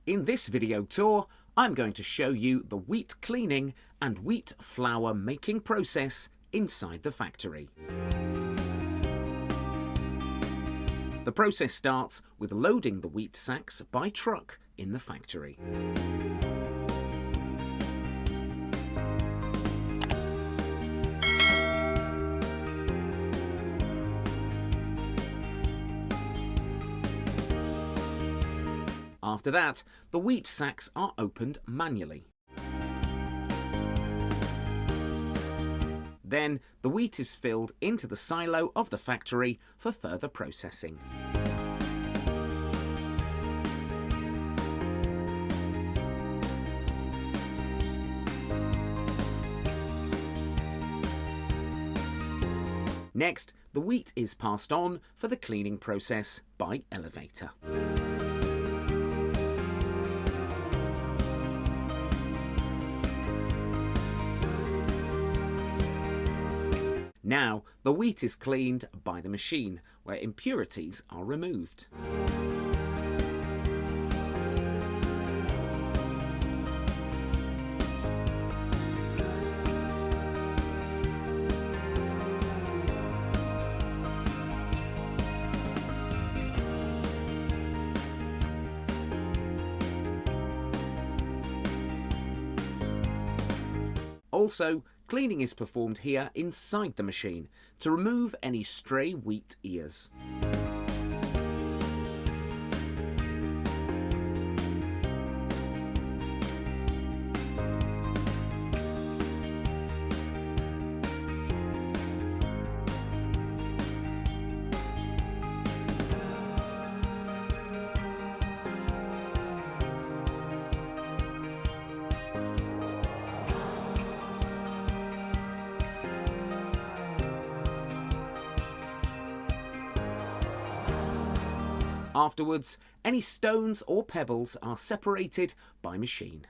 In this video tour, I'm going to show you the wheat cleaning and wheat flour making process inside the factory. The process starts with loading the wheat sacks by truck in the factory. After that, the wheat sacks are opened manually. Then, the wheat is filled into the silo of the factory for further processing. Next, the wheat is passed on for the cleaning process by elevator. Now, the wheat is cleaned by the machine, where impurities are removed. Also, cleaning is performed here inside the machine to remove any stray wheat ears. Afterwards, any stones or pebbles are separated by machine.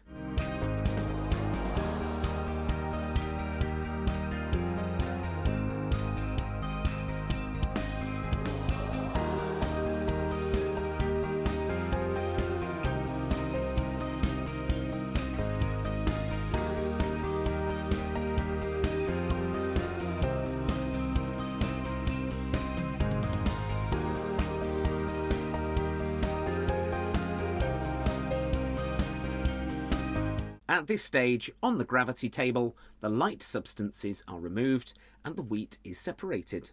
At this stage, on the gravity table, the light substances are removed and the wheat is separated.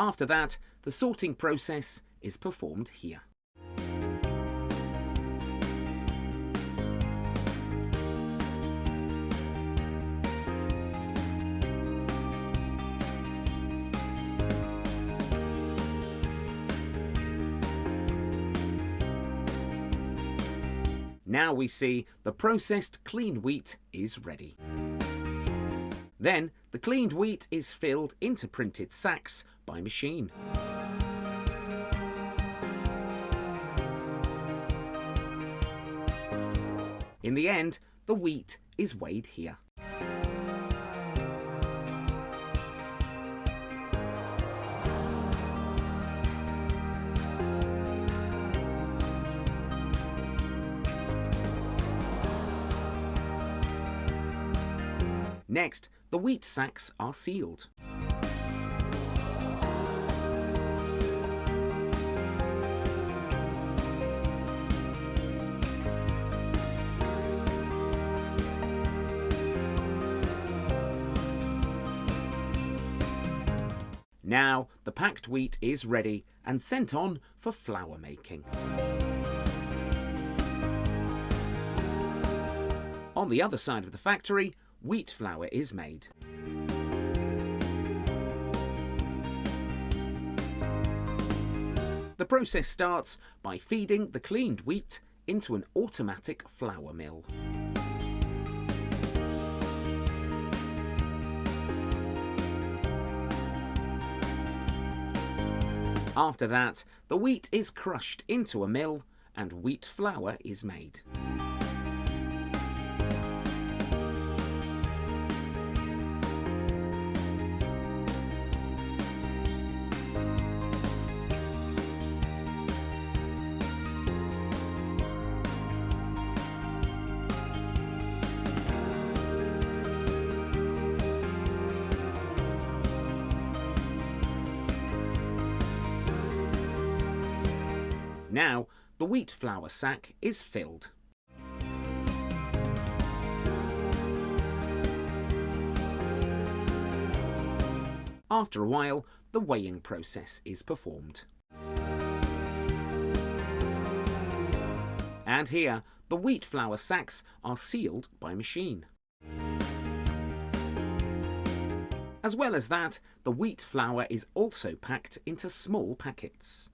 After that, the sorting process is performed here. Now we see the processed clean wheat is ready. Then, the cleaned wheat is filled into printed sacks by machine. In the end, the wheat is weighed here. Next, the wheat sacks are sealed. Now, the packed wheat is ready and sent on for flour making. On the other side of the factory, wheat flour is made. The process starts by feeding the cleaned wheat into an automatic flour mill. After that, the wheat is crushed into a mill and wheat flour is made. Now, the wheat flour sack is filled. After a while, the weighing process is performed. And here, the wheat flour sacks are sealed by machine. As well as that, the wheat flour is also packed into small packets.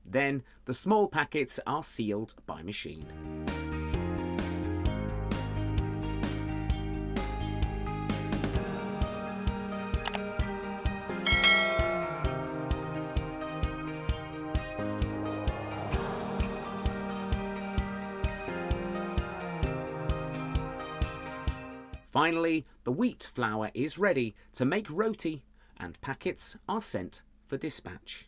Then, the small packets are sealed by machine. Finally, the wheat flour is ready to make roti and packets are sent for dispatch.